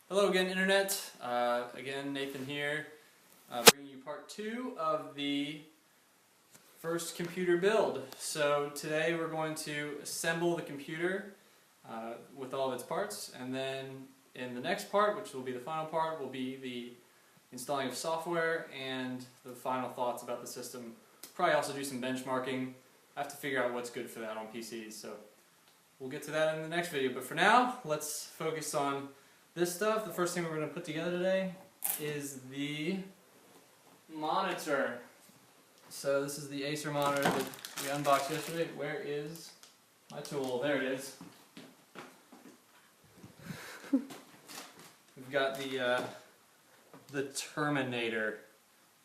Hello again, Internet. Again, Nathan here, bringing you part 2 of the first computer build. So today we're going to assemble the computer with all of its parts, and then in the next part, which will be the final part, will be the installing of software and the final thoughts about the system. Probably also do some benchmarking. I have to figure out what's good for that on PCs, so we'll get to that in the next video. But for now, let's focus on this stuff. The first thing we're going to put together today is the monitor. So this is the Acer monitor that we unboxed yesterday. Where is my tool? There it is. We've got the Terminator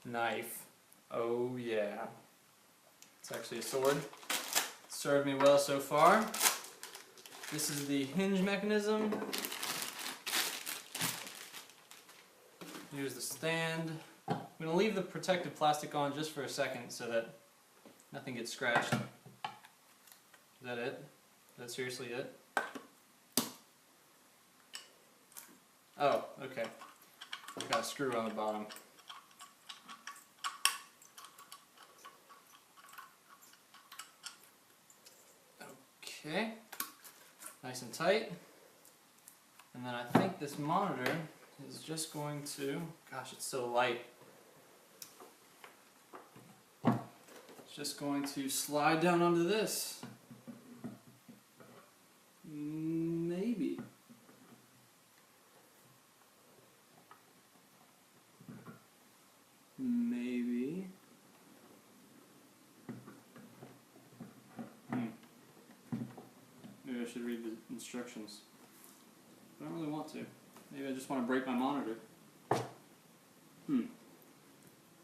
knife. Oh yeah. It's actually a sword. It's served me well so far. This is the hinge mechanism. Here's the stand. I'm going to leave the protective plastic on just for a second so that nothing gets scratched. Is that it? Is that seriously it? Oh, okay. Got a screw on the bottom. Okay. Nice and tight. And then I think this monitor is just going to, gosh, it's so light. It's just going to slide down onto this. Maybe. Maybe. Maybe I should read the instructions. I don't really want to. Maybe I just want to break my monitor.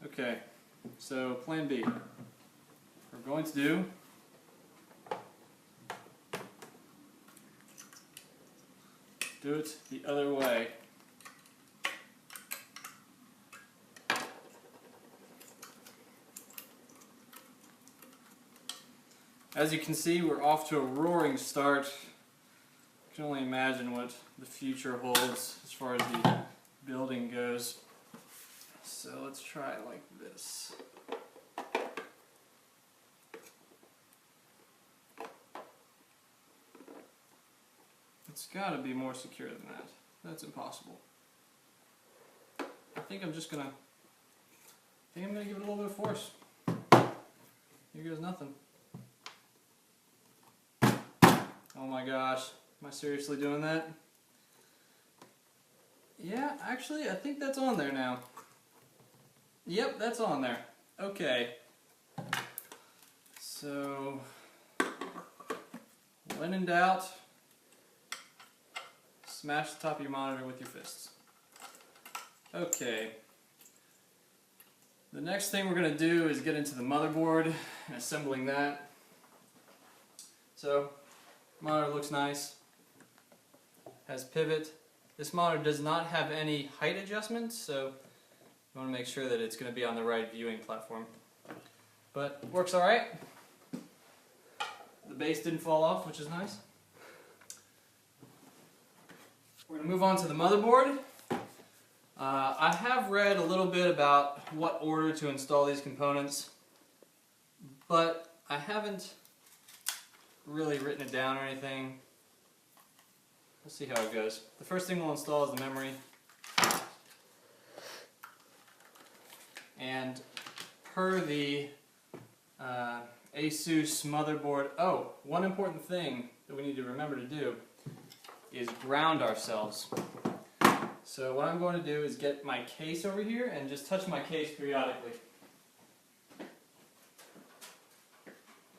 Okay, so plan B. We're going to do it the other way. As you can see, we're off to a roaring start. I can only imagine what the future holds as far as the building goes. So let's try it like this. It's got to be more secure than that. That's impossible. I think I'm gonna give it a little bit of force. Here goes nothing. Oh my gosh. Am I seriously doing that? Yeah, actually, I think that's on there now. Yep, that's on there. Okay. So, when in doubt, smash the top of your monitor with your fists. Okay. The next thing we're going to do is get into the motherboard and assembling that. So, monitor looks nice. Has pivot. This monitor does not have any height adjustments, so you want to make sure that it's going to be on the right viewing platform. But works alright. The base didn't fall off, which is nice. We're going to move on to the motherboard. I have read a little bit about what order to install these components, but I haven't really written it down or anything. We'll see how it goes. The first thing we'll install is the memory. And per the ASUS motherboard, oh, one important thing that we need to remember to do is ground ourselves. So what I'm going to do is get my case over here and just touch my case periodically.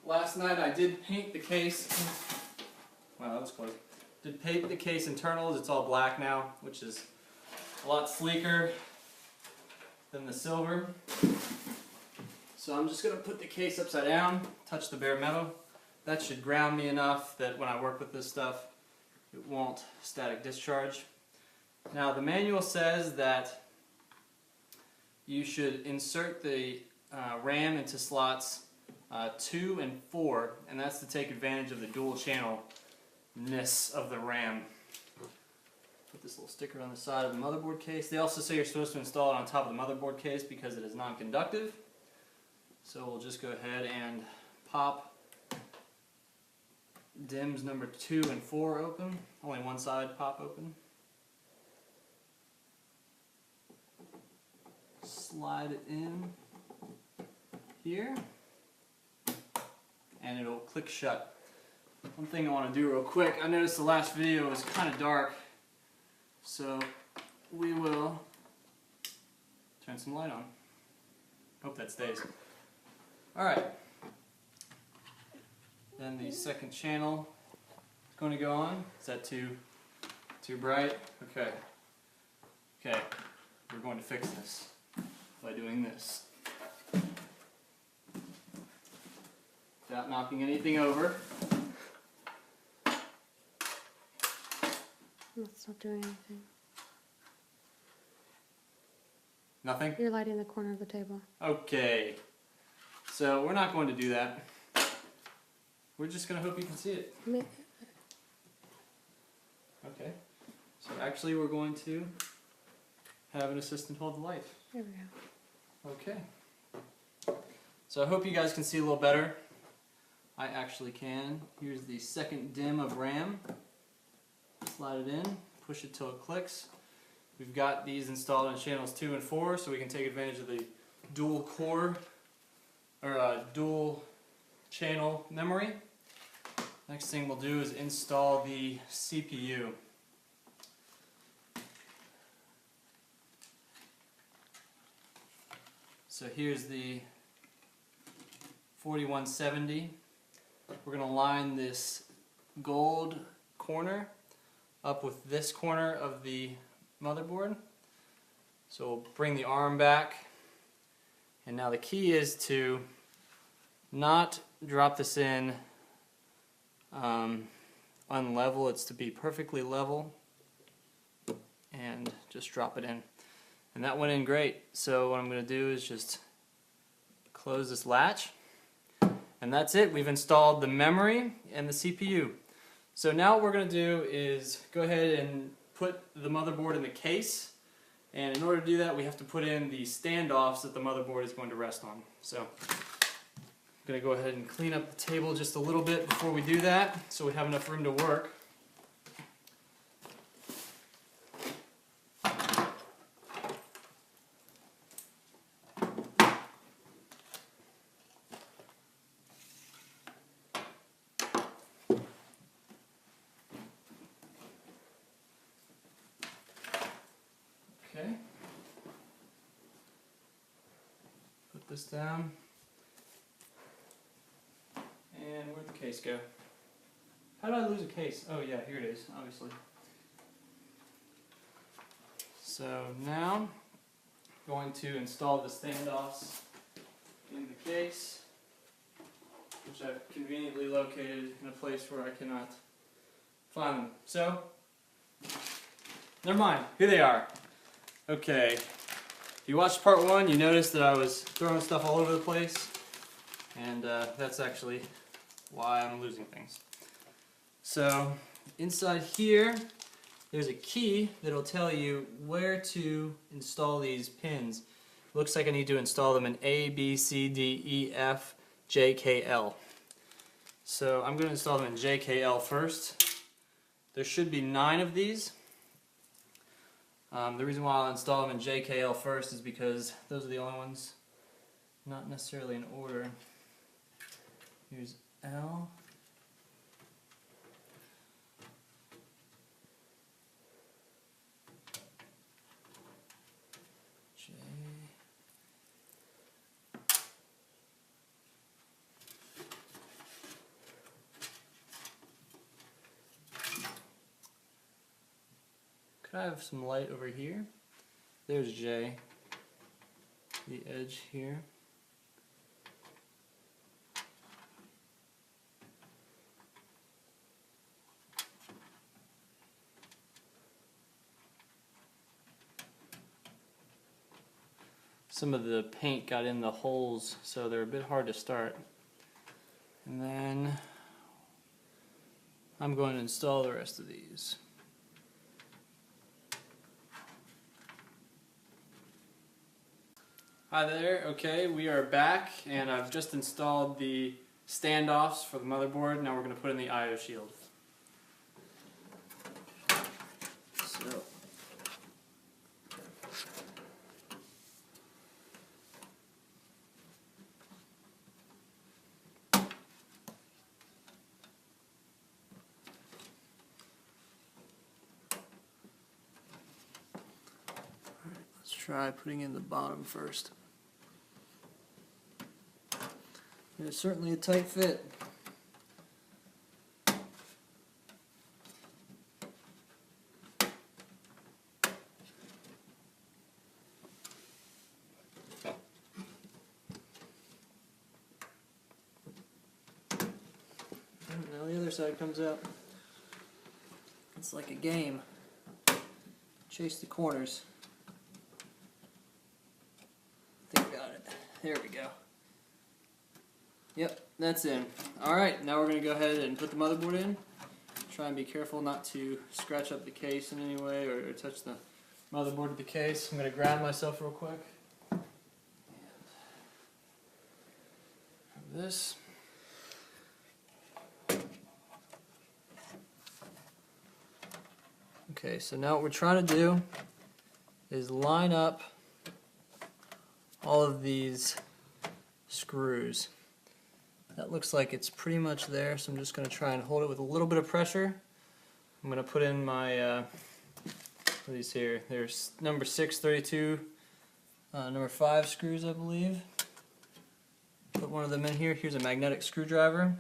Last night I did paint the case. Wow, that was close. Did paint the case internals. It's all black now, which is a lot sleeker than the silver. So I'm just going to put the case upside down, touch the bare metal. That should ground me enough that when I work with this stuff, it won't static discharge. Now the manual says that you should insert the RAM into slots 2 and 4, and that's to take advantage of the dual channel-ness of the RAM. Put this little sticker on the side of the motherboard case. They also say you're supposed to install it on top of the motherboard case because it is non-conductive. So we'll just go ahead and pop DIMMs number 2 and 4 open. Only one side pop open. Slide it in here, and it'll click shut. One thing I want to do real quick, I noticed the last video was kind of dark, so we will turn some light on. Hope that stays. Alright, then the second channel is going to go on. Is that too bright? Okay. Okay, we're going to fix this by doing this. Without knocking anything over. That's not doing anything. Nothing? You're lighting the corner of the table. Okay. So we're not going to do that. We're just going to hope you can see it. Okay. So actually we're going to have an assistant hold the light. There we go. Okay. So I hope you guys can see a little better. I actually can. Here's the second DIMM of RAM. Slide it in, push it till it clicks. We've got these installed in channels 2 and 4, so we can take advantage of the dual core or dual channel memory. Next thing we'll do is install the CPU. So here's the 4170. We're going to line this gold corner up with this corner of the motherboard. So we'll bring the arm back, and now the key is to not drop this in unlevel. It's to be perfectly level, and just drop it in. And that went in great. So what I'm going to do is just close this latch, and that's it. We've installed the memory and the CPU. So now what we're going to do is go ahead and put the motherboard in the case, and in order to do that we have to put in the standoffs that the motherboard is going to rest on. So I'm going to go ahead and clean up the table just a little bit before we do that so we have enough room to work. Okay. Put this down. And where'd the case go? How did I lose a case? Oh yeah, here it is, obviously. So now, I'm going to install the standoffs in the case, which I've conveniently located in a place where I cannot find them. So, never mind, here they are. Okay, if you watched part 1, you noticed that I was throwing stuff all over the place, and that's actually why I'm losing things. So, inside here, there's a key that'll tell you where to install these pins. Looks like I need to install them in A, B, C, D, E, F, J, K, L. So I'm going to install them in J, K, L first. There should be 9 of these. The reason why I'll install them in J, K, L first is because those are the only ones not necessarily in order. Here's L. J. Could I have some light over here? There's J, the edge here. Some of the paint got in the holes, so they're a bit hard to start. And then I'm going to install the rest of these. Hi there, okay, we are back and I've just installed the standoffs for the motherboard. Now we're going to put in the I/O shield. So, let's try putting in the bottom first. It's certainly a tight fit. Now the other side comes out. It's like a game. Chase the corners. I think I got it. There we go. Yep, that's in. Alright, now we're going to go ahead and put the motherboard in. Try and be careful not to scratch up the case in any way or touch the motherboard of the case. I'm going to ground myself real quick. And have this. Okay, so now what we're trying to do is line up all of these screws. That looks like it's pretty much there, so I'm just going to try and hold it with a little bit of pressure. I'm going to put in my, what are these here? There's number 6, 32, number 5 screws, I believe. Put one of them in here. Here's a magnetic screwdriver,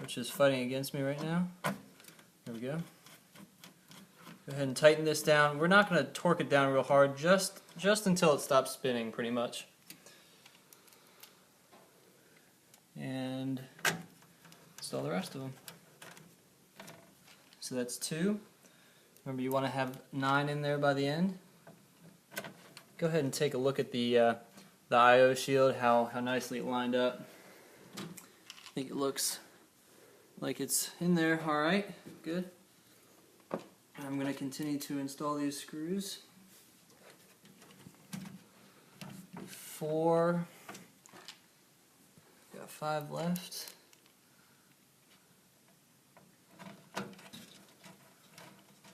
which is fighting against me right now. There we go. Go ahead and tighten this down. We're not going to torque it down real hard, just until it stops spinning, pretty much. And install the rest of them. So that's 2. Remember, you want to have 9 in there by the end. Go ahead and take a look at the I/O shield, how nicely it lined up. I think it looks like it's in there. All right, good. I'm going to continue to install these screws. 4. Got 5 left.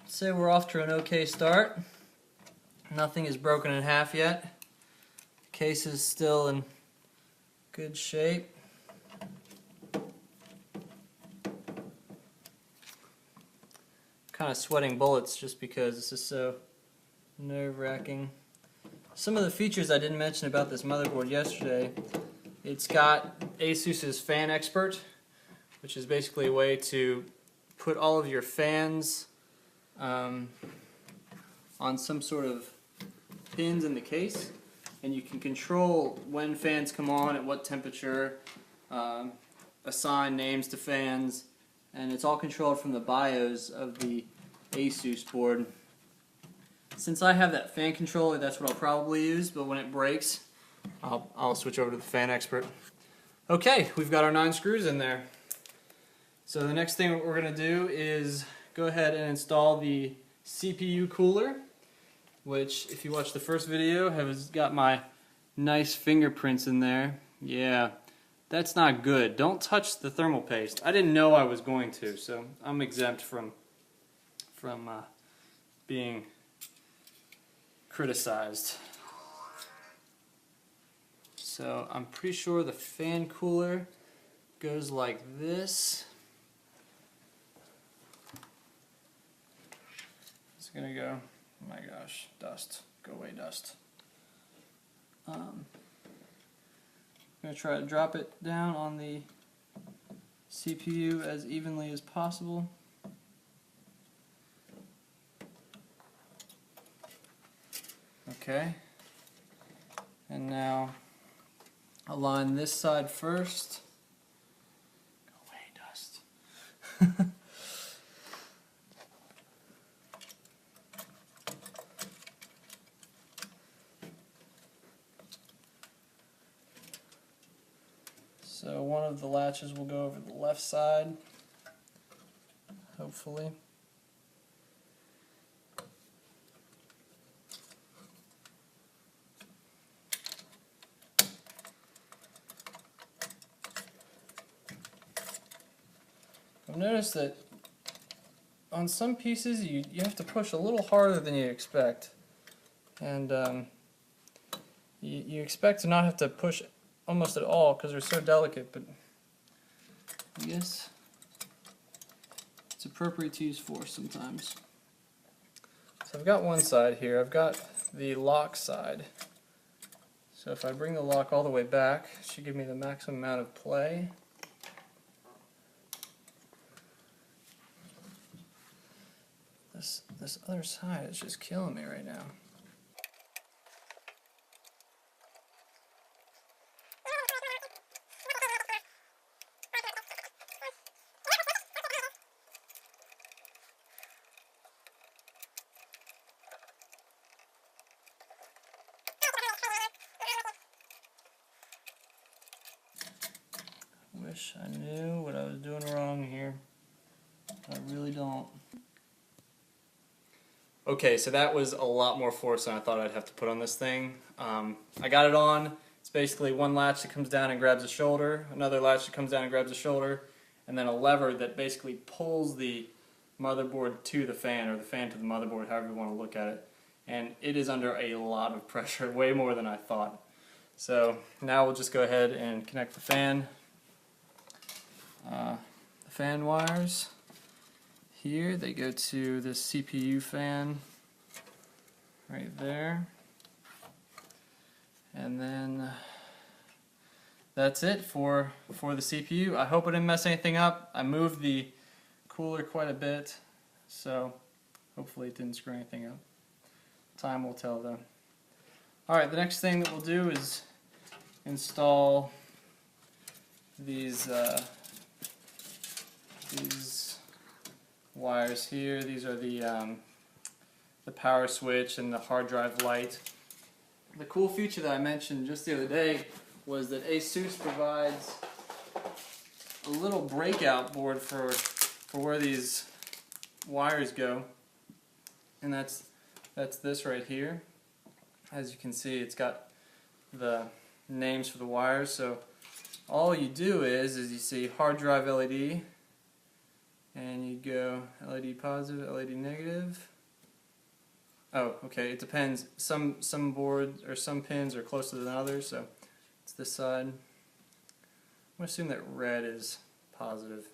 Say we're off to an okay start. Nothing is broken in half yet. The case is still in good shape. Kind of sweating bullets just because this is so nerve-wracking. Some of the features I didn't mention about this motherboard yesterday, it's got ASUS's Fan Expert, which is basically a way to put all of your fans on some sort of pins in the case, and you can control when fans come on, at what temperature, assign names to fans, and it's all controlled from the BIOS of the ASUS board. Since I have that fan controller, that's what I'll probably use, but when it breaks, I'll switch over to the Fan Expert. Okay, we've got our 9 screws in there. So the next thing we're going to do is go ahead and install the CPU cooler, which, if you watch the first video, has got my nice fingerprints in there. Yeah, that's not good. Don't touch the thermal paste. I didn't know I was going to, so I'm exempt from being criticized. So I'm pretty sure the fan cooler goes like this. It's gonna go, oh my gosh, dust. Go away, dust. I'm gonna try to drop it down on the CPU as evenly as possible. Okay. And now align this side first. Go away, dust. So one of the latches will go over the left side, hopefully. I've noticed that on some pieces you have to push a little harder than you expect. And you expect to not have to push almost at all because they're so delicate, but I guess it's appropriate to use force sometimes. So I've got one side here, I've got the lock side. So if I bring the lock all the way back, it should give me the maximum amount of play. This other side is just killing me right now. Wish I knew what I was doing wrong here. I really don't. Okay, so that was a lot more force than I thought I'd have to put on this thing. I got it on. It's basically one latch that comes down and grabs the shoulder, another latch that comes down and grabs the shoulder, and then a lever that basically pulls the motherboard to the fan, or the fan to the motherboard, however you want to look at it. And it is under a lot of pressure, way more than I thought. So now we'll just go ahead and connect the fan. The fan wires here, they go to this CPU fan right there, and then that's it for the CPU. I hope I didn't mess anything up. I moved the cooler quite a bit, so hopefully it didn't screw anything up. Time will tell though. Alright, the next thing that we'll do is install these wires here. These are the power switch and the hard drive light. The cool feature that I mentioned just the other day was that ASUS provides a little breakout board for where these wires go, and that's this right here. As you can see, it's got the names for the wires. So all you do is you see hard drive LED, and you go LED positive, LED negative. Oh, okay, it depends. Some boards or some pins are closer than others, so it's this side. I'm going to assume that red is positive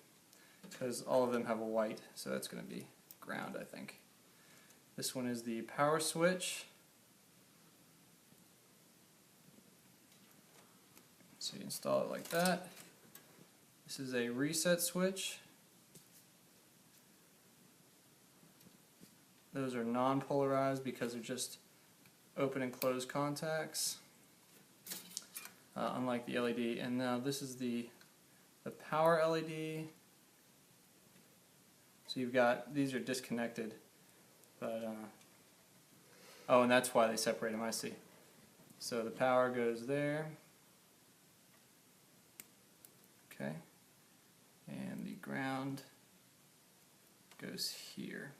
because all of them have a white, so that's going to be ground, I think. This one is the power switch. So you install it like that. This is a reset switch. Those are non-polarized because they're just open and closed contacts, unlike the LED. And now this is the power LED. So you've got, these are disconnected, but oh, and that's why they separate them, I see. So the power goes there, okay, and the ground goes here.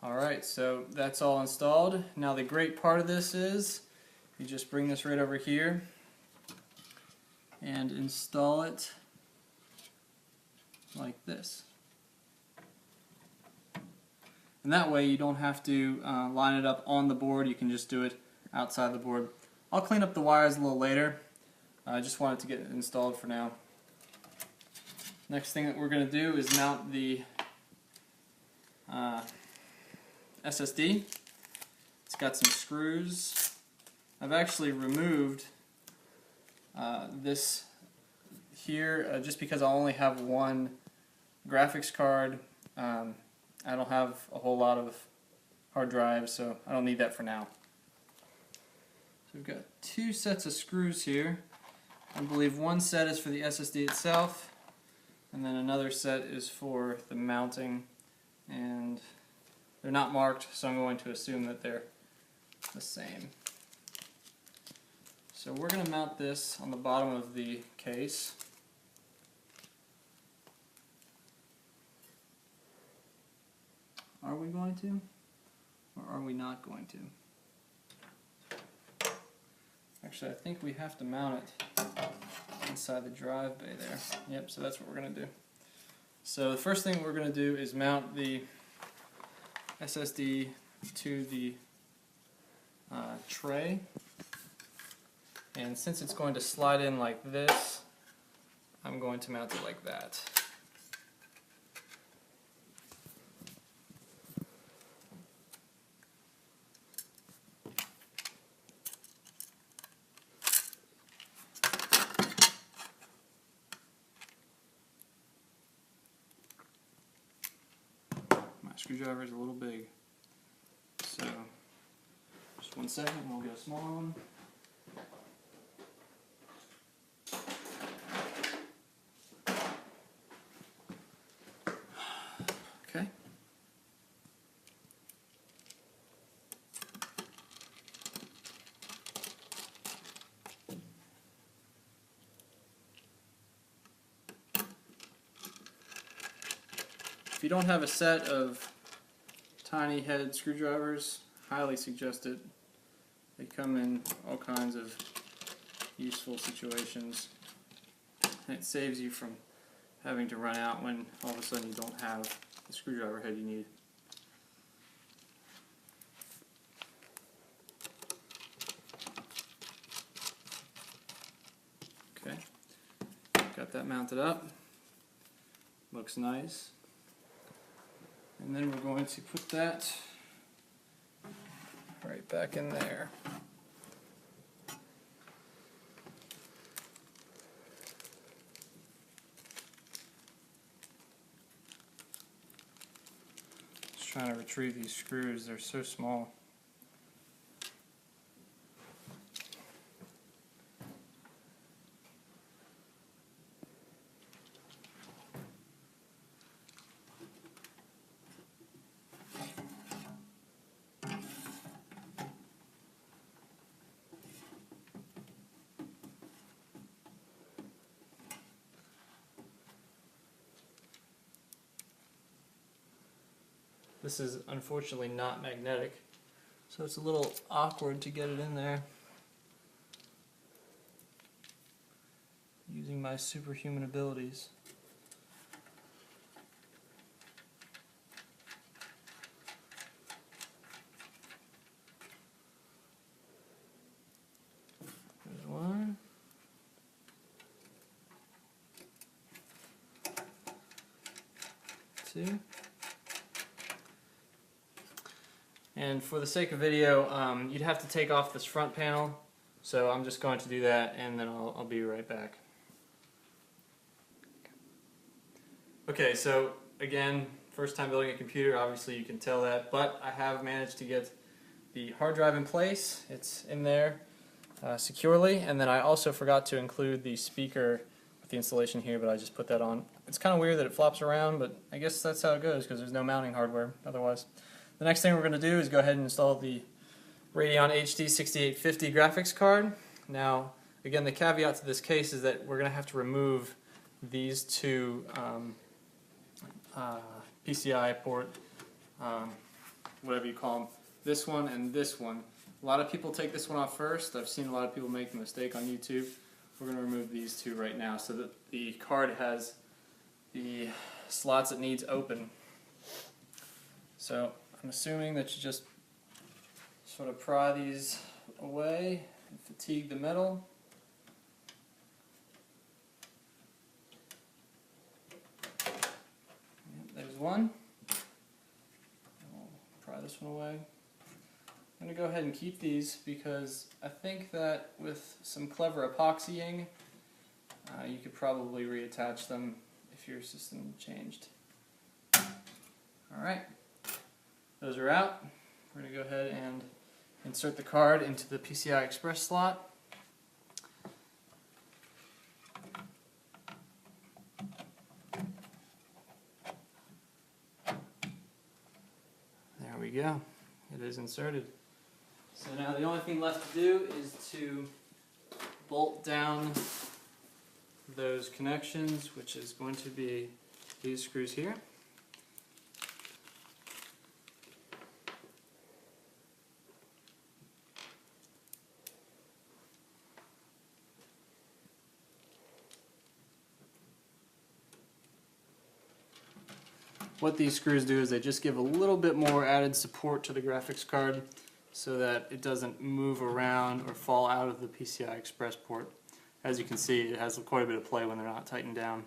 Alright, so that's all installed. Now the great part of this is you just bring this right over here and install it like this. And that way you don't have to line it up on the board, you can just do it outside the board. I'll clean up the wires a little later. I just wanted to get it installed for now. Next thing that we're going to do is mount the SSD. It's got some screws. I've actually removed this here just because I only have one graphics card. I don't have a whole lot of hard drives, so I don't need that for now. So we've got two sets of screws here. I believe one set is for the SSD itself, and then another set is for the mounting, and they're not marked, so I'm going to assume that they're the same. So we're going to mount this on the bottom of the case. Are we going to? Or are we not going to? Actually, I think we have to mount it inside the drive bay there. Yep, so that's what we're going to do. So the first thing we're going to do is mount the SSD to the tray, and since it's going to slide in like this, I'm going to mount it like that. My screwdriver is a little big, so just 1 second and we'll get a smaller one. Okay. If you don't have a set of tiny head screwdrivers, highly suggest it. They come in all kinds of useful situations, and it saves you from having to run out when all of a sudden you don't have the screwdriver head you need. Okay, got that mounted up. Looks nice. And then we're going to put that right back in there. Just trying to retrieve these screws, they're so small. This is unfortunately not magnetic, so it's a little awkward to get it in there using my superhuman abilities. There's one. Two. And for the sake of video, you'd have to take off this front panel, so I'm just going to do that and then I'll be right back. Okay, so again, first time building a computer, obviously you can tell that, but I have managed to get the hard drive in place. It's in there securely, and then I also forgot to include the speaker with the installation here, but I just put that on. It's kind of weird that it flops around, but I guess that's how it goes because there's no mounting hardware otherwise. The next thing we're going to do is go ahead and install the Radeon HD 6850 graphics card. Now, again, the caveat to this case is that we're going to have to remove these two PCI port, whatever you call them, this one and this one. A lot of people take this one off first. I've seen a lot of people make the mistake on YouTube. We're going to remove these two right now so that the card has the slots it needs open. So I'm assuming that you just sort of pry these away and fatigue the metal. Yep, there's one. I'll pry this one away. I'm going to go ahead and keep these because I think that with some clever epoxying, you could probably reattach them if your system changed. Alright. Those are out. We're going to go ahead and insert the card into the PCI Express slot. There we go. It is inserted. So now the only thing left to do is to bolt down those connections, which is going to be these screws here. what these screws do is they just give a little bit more added support to the graphics card so that it doesn't move around or fall out of the PCI Express port. As you can see, it has quite a bit of play when they're not tightened down.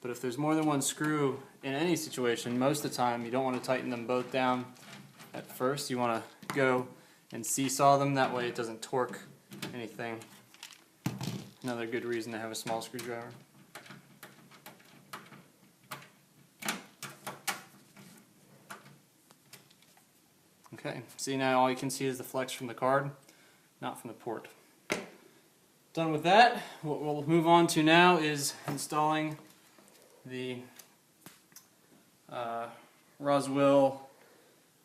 But if there's more than one screw in any situation, most of the time you don't want to tighten them both down at first. You want to go and seesaw them, that way it doesn't torque anything. Another good reason to have a small screwdriver. Okay, see now all you can see is the flex from the card, not from the port. Done with that, what we'll move on to now is installing the Roswell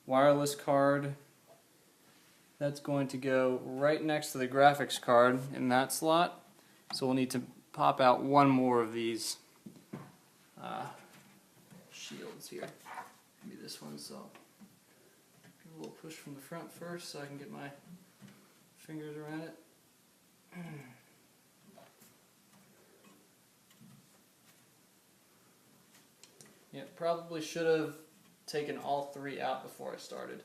wireless card. That's going to go right next to the graphics card in that slot. So we'll need to pop out one more of these shields here. Maybe this one, so give a little push from the front first so I can get my fingers around it. Yeah, probably should have taken all three out before I started,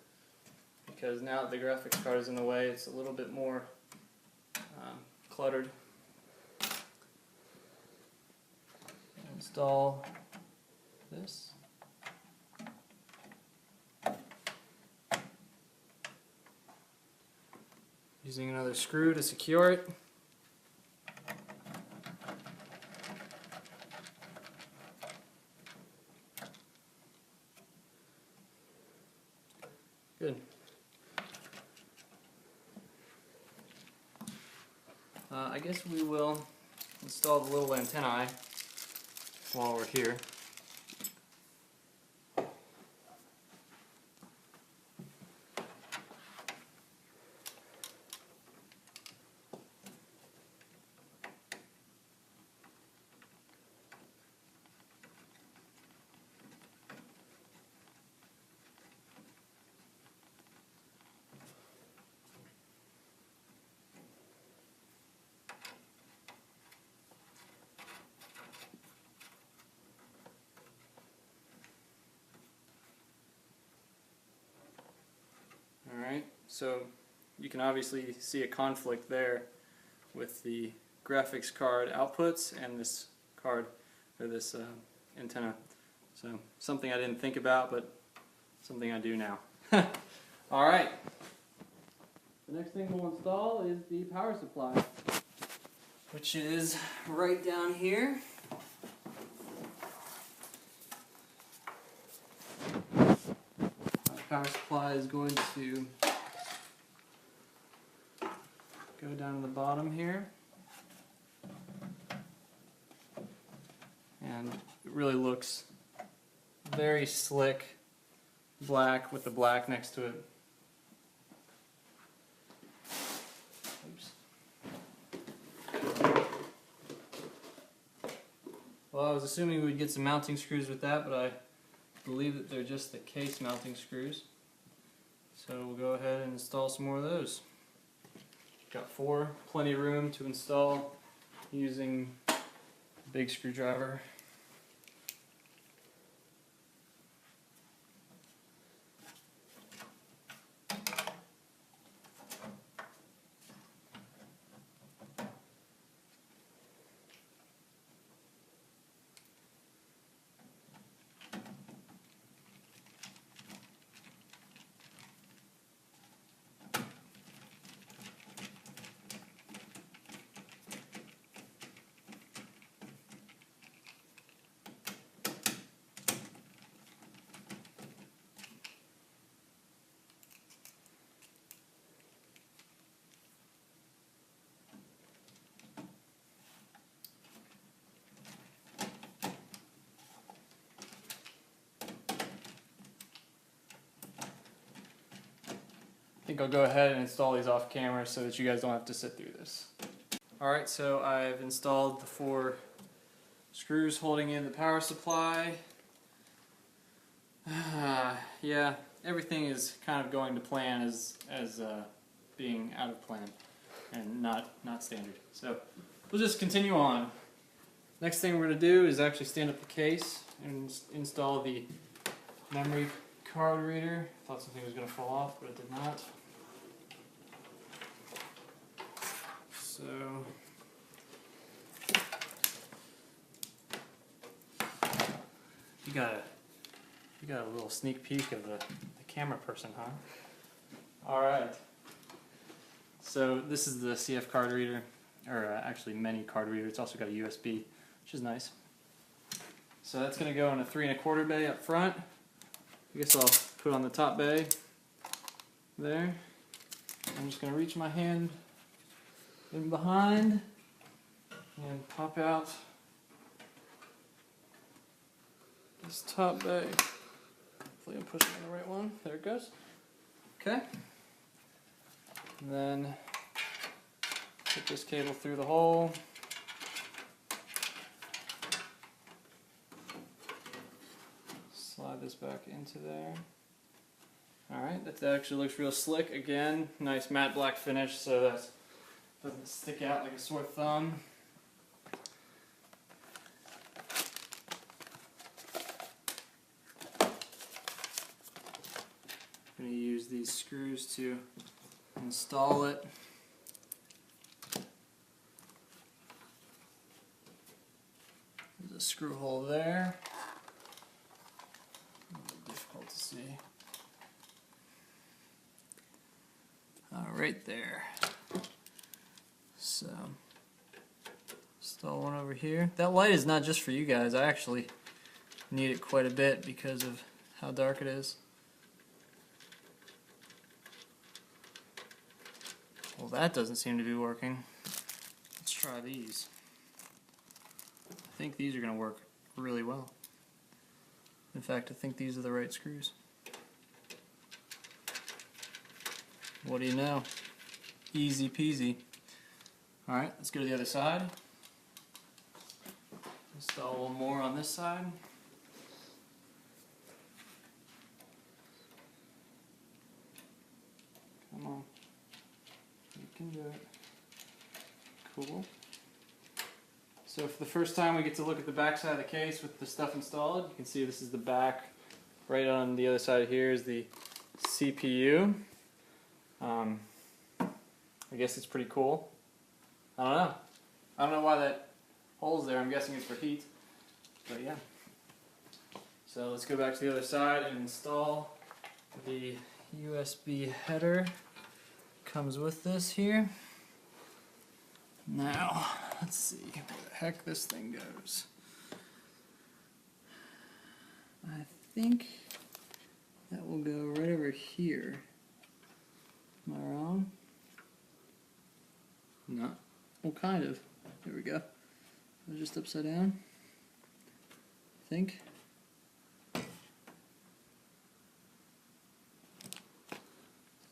because now that the graphics card is in the way, it's a little bit more cluttered. Install this. Using another screw to secure it. Good. I guess we will install the little antennae while we're here. Alright, so you can obviously see a conflict there with the graphics card outputs and this card, or this antenna. So something I didn't think about, but something I do now. Alright, the next thing we'll install is the power supply, which is right down here. Power supply is going to go down to the bottom here, and it really looks very slick black with the black next to it. Oops. Well, I was assuming we'd get some mounting screws with that, but I believe that they're just the case mounting screws. So we'll go ahead and install some more of those. Got four, plenty of room to install using a big screwdriver. I think I'll go ahead and install these off camera so that you guys don't have to sit through this. Alright, so I've installed the four screws holding in the power supply. Yeah, everything is kind of going to plan as being out of plan and not standard. So we'll just continue on. Next thing we're going to do is actually stand up the case. and install the memory card reader. Thought something was going to fall off, but it did not. So you got a little sneak peek of the camera person, huh? All right. So this is the CF card reader, or actually mini card reader. It's also got a USB, which is nice. So that's going to go in a 3 1/4 bay up front. I guess I'll put on the top bay there. I'm just going to reach my hand in behind and pop out this top bay. Hopefully I'm pushing on the right one. There it goes. Okay. And then put this cable through the hole. Slide this back into there. Alright, that actually looks real slick. Again, nice matte black finish so that doesn't stick out like a sore thumb. I'm going to use these screws to install it. There's a screw hole there. A little difficult to see. Right there. So, install one over here. That light is not just for you guys. I actually need it quite a bit because of how dark it is. Well, that doesn't seem to be working. Let's try these. I think these are going to work really well. In fact, I think these are the right screws. What do you know? Easy peasy. Alright, let's go to the other side. Install one more on this side. Come on. You can do it. Cool. So for the first time we get to look at the back side of the case with the stuff installed. You can see this is the back. Right on the other side here is the CPU. I guess it's pretty cool. I don't know why that hole's there. I'm guessing it's for heat. But yeah. So let's go back to the other side and install the USB header. Comes with this here. Now, let's see where the heck this thing goes. I think that will go right over here. Am I wrong? No. Well, kind of. There we go. Just upside down. I think. Does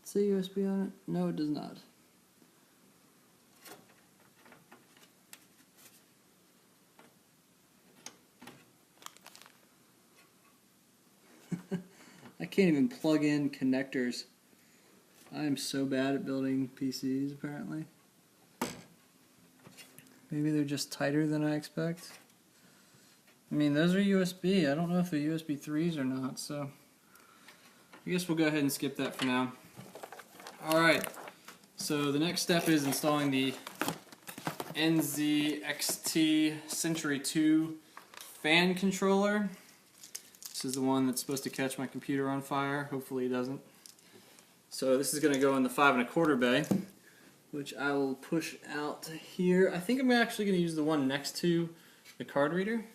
it say USB on it? No, it does not. I can't even plug in connectors. I am so bad at building PCs, apparently. Maybe they're just tighter than I expect. I mean, those are USB. I don't know if they're USB 3s or not, so I guess we'll go ahead and skip that for now. Alright, so the next step is installing the NZXT Century 2 fan controller. This is the one that's supposed to catch my computer on fire. Hopefully it doesn't. So this is going to go in the 5 1/4 bay, which I will push out here. I think I'm actually going to use the one next to the card reader.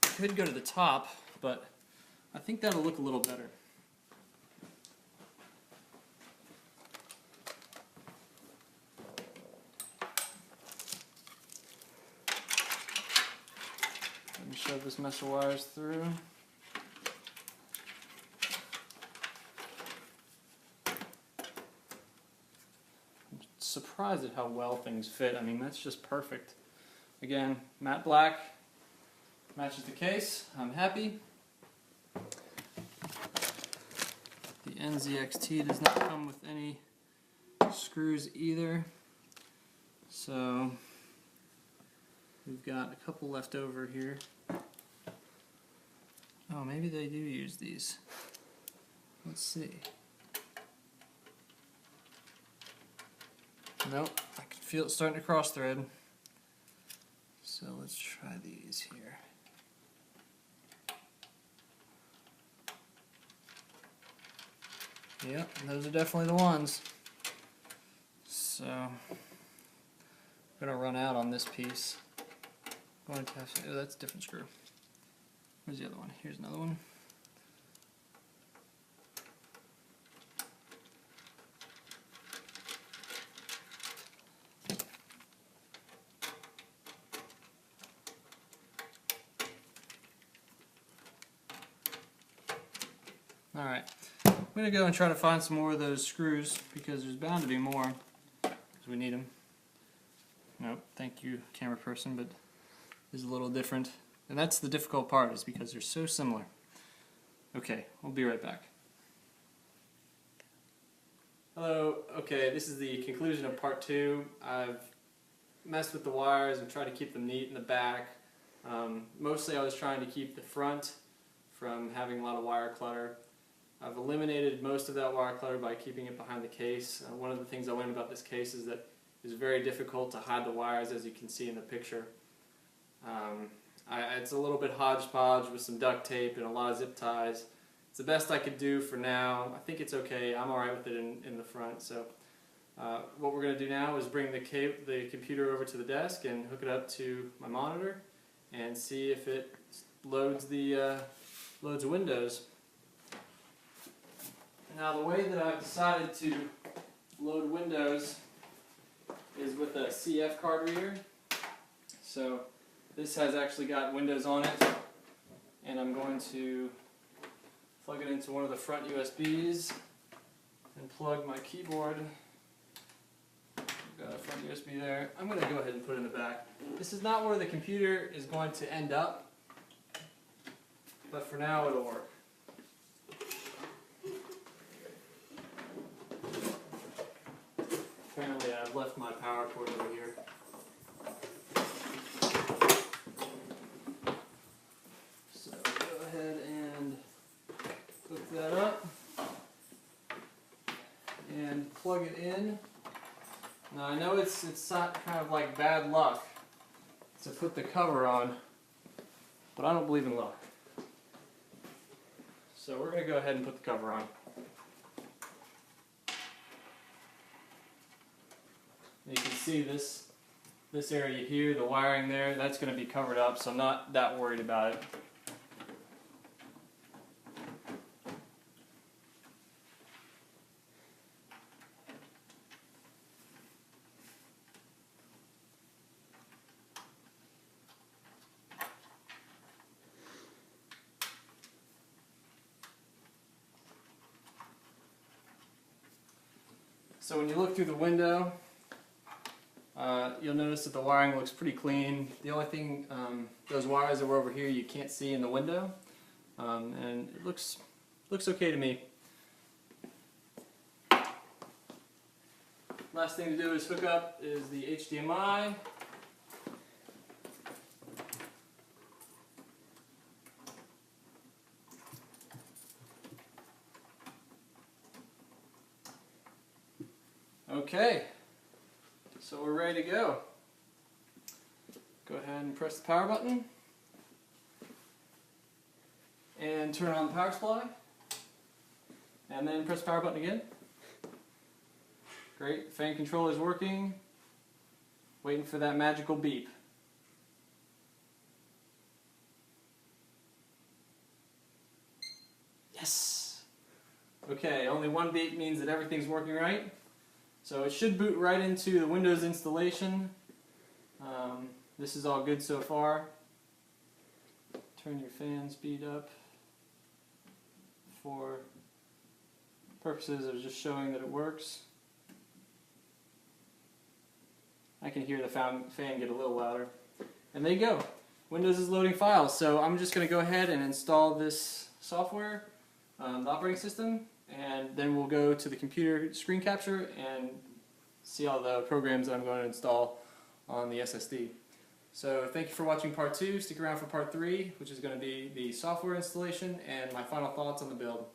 I could go to the top, but I think that'll look a little better. Let me shove this mess of wires through. Surprised at how well things fit. I mean, that's just perfect. Again, matte black matches the case. I'm happy. The NZXT does not come with any screws either. So we've got a couple left over here. Oh, maybe they do use these. Let's see. Nope, I can feel it starting to cross thread. So let's try these here. Yep, those are definitely the ones. So I'm gonna run out on this piece. Going to have to, oh, that's a different screw. Where's the other one? Here's another one. Alright, I'm going to go and try to find some more of those screws because there's bound to be more because we need them. Nope, thank you camera person, but this is a little different. And that's the difficult part, is because they're so similar. Okay, we'll be right back. Hello, okay, this is the conclusion of part 2. I've messed with the wires and tried to keep them neat in the back. Mostly I was trying to keep the front from having a lot of wire clutter. I've eliminated most of that wire clutter by keeping it behind the case. One of the things I learned about this case is that it's very difficult to hide the wires, as you can see in the picture. It's a little bit hodgepodge with some duct tape and a lot of zip ties. It's the best I could do for now. I think it's okay. I'm alright with it in the front. So what we're going to do now is bring the computer over to the desk and hook it up to my monitor and see if it loads loads Windows. Now the way that I've decided to load Windows is with a CF card reader. So this has actually got Windows on it, and I'm going to plug it into one of the front USBs and plug my keyboard. Got a front USB there. I'm going to go ahead and put it in the back. This is not where the computer is going to end up, but for now it'll work. Apparently I've left my power cord over here. So go ahead and hook that up and plug it in. Now I know it's kind of like bad luck to put the cover on, but I don't believe in luck. So we're going to go ahead and put the cover on. You can see this area here, the wiring there, that's going to be covered up, so I'm not that worried about it. So when you look through the window, you'll notice that the wiring looks pretty clean. The only thing, those wires that were over here you can't see in the window, and it looks okay to me. Last thing to do is hook up is the HDMI. Okay, so we're ready to go. Go ahead and press the power button and turn on the power supply, and then press the power button again. Great, fan controller is working. Waiting for that magical beep. Yes! Okay, only one beep means that everything's working right. So it should boot right into the Windows installation. This is all good so far. Turn your fan speed up for purposes of just showing that it works. I can hear the fan get a little louder. And there you go. Windows is loading files. So I'm just going to go ahead and install this software, the operating system, and then we'll go to the computer screen capture and see all the programs that I'm going to install on the SSD. So thank you for watching part 2. Stick around for part 3, which is going to be the software installation and my final thoughts on the build.